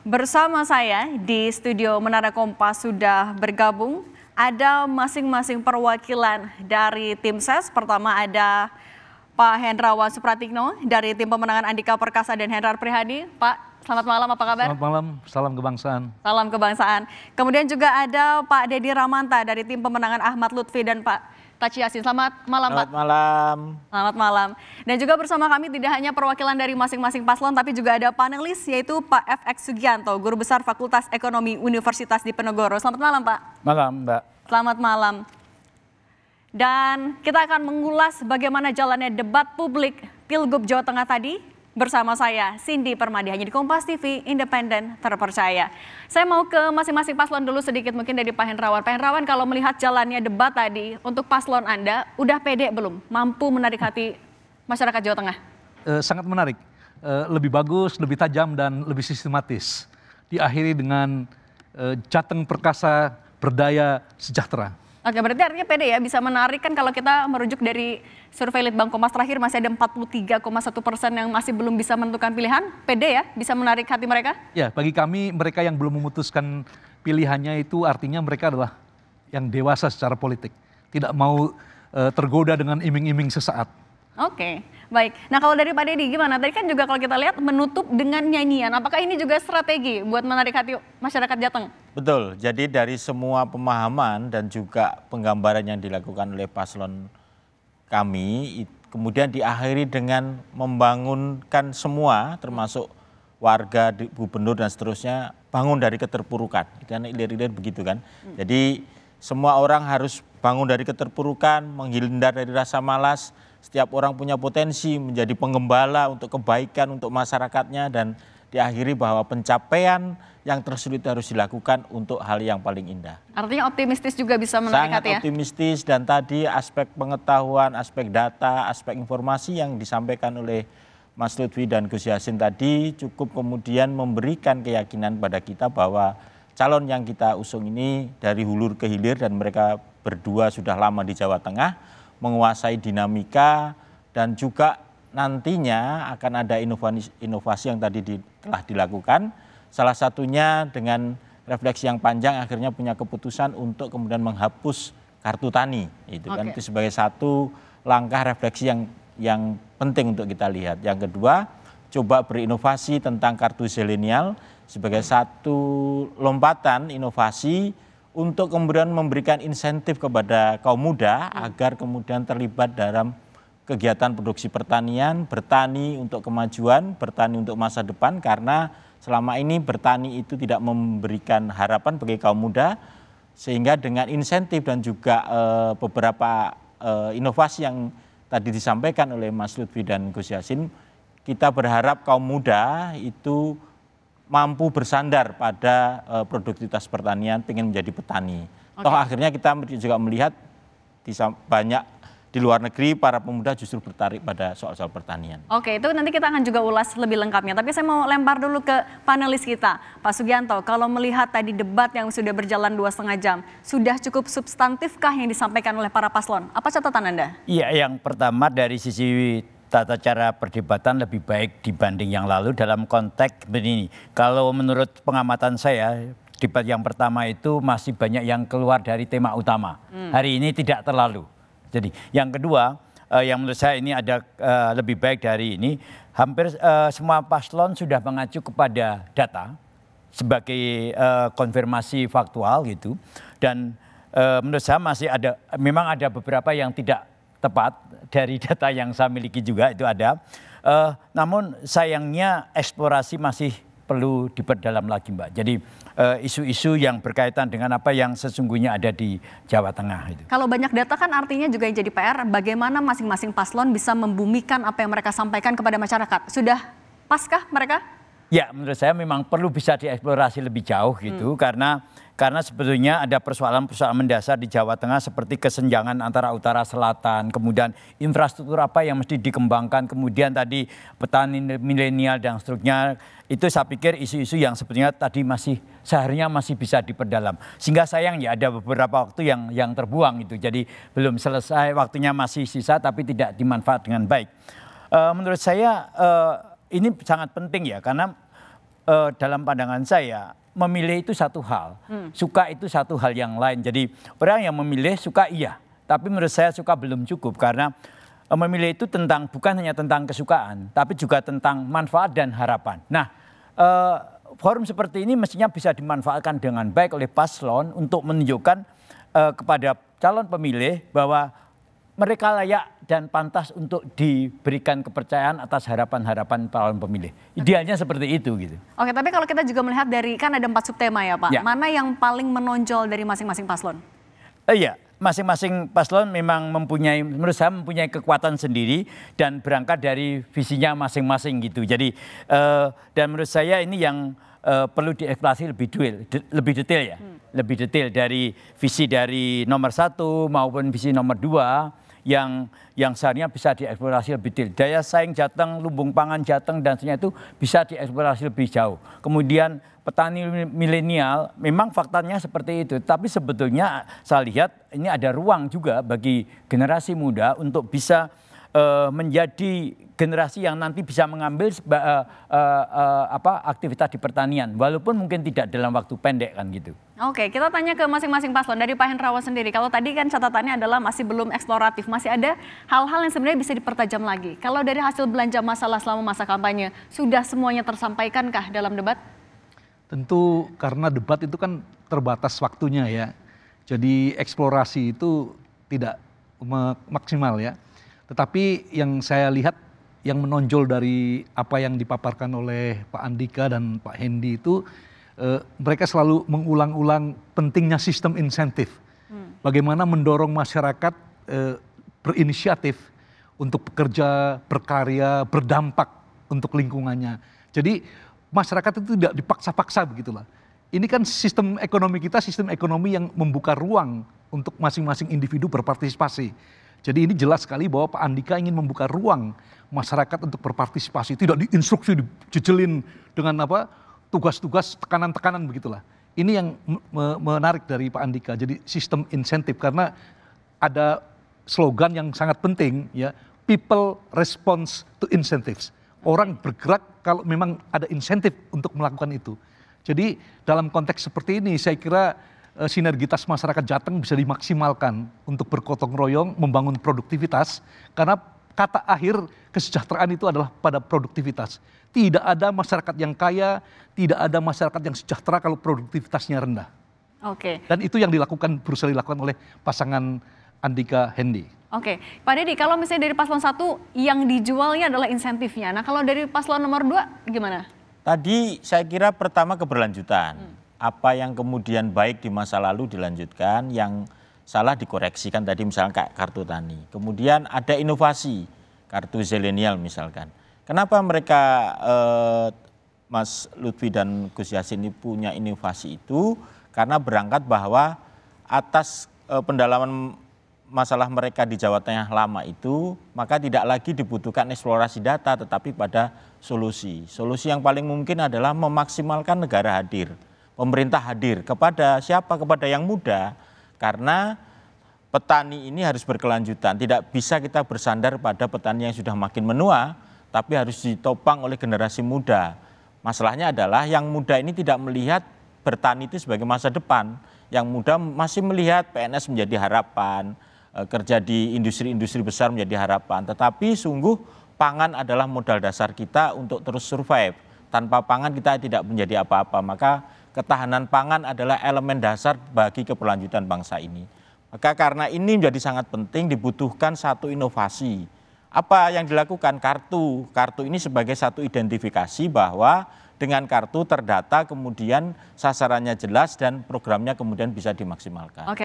Bersama saya di studio Menara Kompas sudah bergabung, ada masing-masing perwakilan dari tim SES. Pertama ada Pak Hendrawan Supratikno dari tim pemenangan Andika Perkasa dan Hendrar Prihadi. Pak, selamat malam, apa kabar? Selamat malam, salam kebangsaan. Salam kebangsaan. Kemudian juga ada Pak Dedi Ramanta dari tim pemenangan Ahmad Lutfi dan Pak Taci Yasin. Selamat malam, Pak. Selamat malam. Selamat malam. Dan juga bersama kami tidak hanya perwakilan dari masing-masing paslon, tapi juga ada panelis, yaitu Pak FX Sugianto, Guru Besar Fakultas Ekonomi Universitas Diponegoro. Selamat malam, Pak. Malam, Mbak. Selamat malam. Dan kita akan mengulas bagaimana jalannya debat publik Pilgub Jawa Tengah tadi bersama saya, Cindy Permadi, hanya di Kompas TV, independen, terpercaya. Saya mau ke masing-masing paslon dulu sedikit, mungkin dari Pak Hendrawan. Pak Hendrawan, kalau melihat jalannya debat tadi, untuk paslon Anda, udah pede belum? Mampu menarik hati masyarakat Jawa Tengah? Sangat menarik, lebih bagus, lebih tajam, dan lebih sistematis. Diakhiri dengan Jateng Perkasa Berdaya Sejahtera. Oke, berarti artinya pede ya, bisa menarik. Kan kalau kita merujuk dari survei Litbang Kompas terakhir, masih ada 43,1% yang masih belum bisa menentukan pilihan. Pede ya, bisa menarik hati mereka? Ya, bagi kami mereka yang belum memutuskan pilihannya itu artinya mereka adalah yang dewasa secara politik. Tidak mau tergoda dengan iming-iming sesaat. Oke, baik. Nah, kalau dari Pak Dedi gimana? Tadi kan juga kalau kita lihat menutup dengan nyanyian. Apakah ini juga strategi buat menarik hati masyarakat Jateng? Betul, jadi dari semua pemahaman dan juga penggambaran yang dilakukan oleh paslon kami, kemudian diakhiri dengan membangunkan semua, termasuk warga, gubernur dan seterusnya, bangun dari keterpurukan. Dan ilir-ilir begitu kan. Jadi semua orang harus bangun dari keterpurukan, menghindar dari rasa malas. Setiap orang punya potensi menjadi penggembala untuk kebaikan untuk masyarakatnya, dan diakhiri bahwa pencapaian yang tersulit harus dilakukan untuk hal yang paling indah. Artinya optimistis juga bisa menarik hati ya? Sangat optimistis, dan tadi aspek pengetahuan, aspek data, aspek informasi yang disampaikan oleh Mas Lutfi dan Gus Yasin tadi cukup kemudian memberikan keyakinan pada kita bahwa calon yang kita usung ini dari hulu ke hilir, dan mereka berdua sudah lama di Jawa Tengah, menguasai dinamika, dan juga nantinya akan ada inovasi yang tadi telah dilakukan. Salah satunya dengan refleksi yang panjang akhirnya punya keputusan untuk kemudian menghapus kartu tani. Itu kan itu sebagai satu langkah refleksi yang penting untuk kita lihat. Yang kedua, coba berinovasi tentang kartu zilenial sebagai satu lompatan inovasi untuk kemudian memberikan insentif kepada kaum muda agar kemudian terlibat dalam kegiatan produksi pertanian, bertani untuk kemajuan, bertani untuk masa depan, karena selama ini bertani itu tidak memberikan harapan bagi kaum muda, sehingga dengan insentif dan juga beberapa inovasi yang tadi disampaikan oleh Mas Lutfi dan Gus Yasin, kita berharap kaum muda itu mampu bersandar pada produktivitas pertanian, pengen menjadi petani. Toh akhirnya kita juga melihat banyak di luar negeri para pemuda justru tertarik pada soal-soal pertanian. Oke, itu nanti kita akan juga ulas lebih lengkapnya. Tapi saya mau lempar dulu ke panelis kita, Pak Sugianto. Kalau melihat tadi debat yang sudah berjalan 2,5 jam, sudah cukup substantifkah yang disampaikan oleh para paslon? Apa catatan Anda? Iya, yang pertama dari sisi tata cara perdebatan lebih baik dibanding yang lalu dalam konteks begini. Kalau menurut pengamatan saya, debat yang pertama itu masih banyak yang keluar dari tema utama. Hari ini tidak terlalu. Jadi yang kedua, yang menurut saya ini ada lebih baik dari ini, hampir semua paslon sudah mengacu kepada data sebagai konfirmasi faktual gitu. Dan menurut saya masih ada, memang ada beberapa yang tidak tepat dari data yang saya miliki juga itu ada. Namun sayangnya eksplorasi masih perlu diperdalam lagi, Mbak. Jadi isu-isu yang berkaitan dengan apa yang sesungguhnya ada di Jawa Tengah itu. Kalau banyak data kan artinya juga yang jadi PR, bagaimana masing-masing paslon bisa membumikan apa yang mereka sampaikan kepada masyarakat. Sudah paskah mereka? Ya, menurut saya memang perlu bisa dieksplorasi lebih jauh gitu, karena sebetulnya ada persoalan-persoalan mendasar di Jawa Tengah seperti kesenjangan antara utara selatan, kemudian infrastruktur apa yang mesti dikembangkan, kemudian tadi petani milenial dan seterusnya. Itu saya pikir isu-isu yang sebetulnya tadi seharusnya masih bisa diperdalam. Sehingga sayang ya ada beberapa waktu yang terbuang itu. Jadi belum selesai, waktunya masih sisa tapi tidak dimanfaat dengan baik. Menurut saya ini sangat penting ya, karena dalam pandangan saya memilih itu satu hal, suka itu satu hal yang lain. Jadi orang yang memilih suka iya, tapi menurut saya suka belum cukup karena memilih itu bukan hanya tentang kesukaan, tapi juga tentang manfaat dan harapan. Nah, forum seperti ini mestinya bisa dimanfaatkan dengan baik oleh paslon untuk menunjukkan kepada calon pemilih bahwa mereka layak dan pantas untuk diberikan kepercayaan atas harapan-harapan calon pemilih. Idealnya seperti itu gitu. Oke, tapi kalau kita juga melihat dari, kan ada 4 subtema ya Pak, Ya. mana yang paling menonjol dari masing-masing paslon? Iya, masing-masing paslon memang menurut saya mempunyai kekuatan sendiri dan berangkat dari visinya masing-masing gitu. Jadi dan menurut saya ini yang perlu dieksplorasi lebih detail ya, lebih detail dari visi dari nomor 1 maupun visi nomor 2 yang seharusnya bisa dieksplorasi lebih detail. Daya saing Jateng, lumbung pangan Jateng dan sebagainya itu bisa dieksplorasi lebih jauh. Kemudian petani milenial memang faktanya seperti itu, tapi sebetulnya saya lihat ini ada ruang juga bagi generasi muda untuk bisa menjadi generasi yang nanti bisa mengambil aktivitas di pertanian, walaupun mungkin tidak dalam waktu pendek kan gitu. Oke, kita tanya ke masing-masing paslon. Dari Pak Hendrawan sendiri, kalau tadi kan catatannya adalah masih belum eksploratif, masih ada hal-hal yang sebenarnya bisa dipertajam lagi. Kalau dari hasil belanja masalah selama masa kampanye, sudah semuanya tersampaikankah dalam debat? Tentu karena debat itu kan terbatas waktunya ya. Jadi eksplorasi itu tidak maksimal ya. Tetapi yang saya lihat yang menonjol dari apa yang dipaparkan oleh Pak Andika dan Pak Hendy itu mereka selalu mengulang-ulang pentingnya sistem insentif. Bagaimana mendorong masyarakat berinisiatif untuk bekerja, berkarya, berdampak untuk lingkungannya. Jadi masyarakat itu tidak dipaksa-paksa begitulah. Ini kan sistem ekonomi kita, sistem ekonomi yang membuka ruang untuk masing-masing individu berpartisipasi. Jadi ini jelas sekali bahwa Pak Andika ingin membuka ruang masyarakat untuk berpartisipasi, tidak diinstruksi, dijejelin dengan tugas-tugas, tekanan-tekanan begitulah. Ini yang menarik dari Pak Andika. Jadi sistem insentif, karena ada slogan yang sangat penting ya, people response to incentives. Orang bergerak kalau memang ada insentif untuk melakukan itu. Jadi dalam konteks seperti ini saya kira sinergitas masyarakat Jateng bisa dimaksimalkan untuk bergotong royong membangun produktivitas, karena kata akhir kesejahteraan itu adalah pada produktivitas. Tidak ada masyarakat yang kaya, tidak ada masyarakat yang sejahtera kalau produktivitasnya rendah. Oke. Dan itu yang berusaha dilakukan oleh pasangan Andika Hendy. Oke, Pak Deddy, kalau misalnya dari paslon 1 yang dijualnya adalah insentifnya. Nah, kalau dari paslon nomor 2 gimana? Tadi saya kira pertama keberlanjutan. Apa yang kemudian baik di masa lalu dilanjutkan, yang salah dikoreksikan tadi misalnya kayak kartu tani. Kemudian ada inovasi, kartu zilenial misalkan. Kenapa mereka Mas Lutfi dan Gus Yassin ini punya inovasi itu? Karena berangkat bahwa atas pendalaman masalah mereka di Jawa Tengah lama itu, maka tidak lagi dibutuhkan eksplorasi data tetapi pada solusi. Solusi yang paling mungkin adalah memaksimalkan negara hadir, pemerintah hadir kepada siapa? Kepada yang muda, karena petani ini harus berkelanjutan. Tidak bisa kita bersandar pada petani yang sudah makin menua, tapi harus ditopang oleh generasi muda. Masalahnya adalah yang muda ini tidak melihat bertani itu sebagai masa depan. Yang muda masih melihat PNS menjadi harapan, kerja di industri-industri besar menjadi harapan. Tetapi sungguh pangan adalah modal dasar kita untuk terus survive. Tanpa pangan kita tidak menjadi apa-apa. Maka ketahanan pangan adalah elemen dasar bagi keberlanjutan bangsa ini. Maka karena ini menjadi sangat penting, dibutuhkan satu inovasi. Apa yang dilakukan? Kartu. Kartu ini sebagai satu identifikasi bahwa dengan kartu terdata, kemudian sasarannya jelas dan programnya kemudian bisa dimaksimalkan. Oke.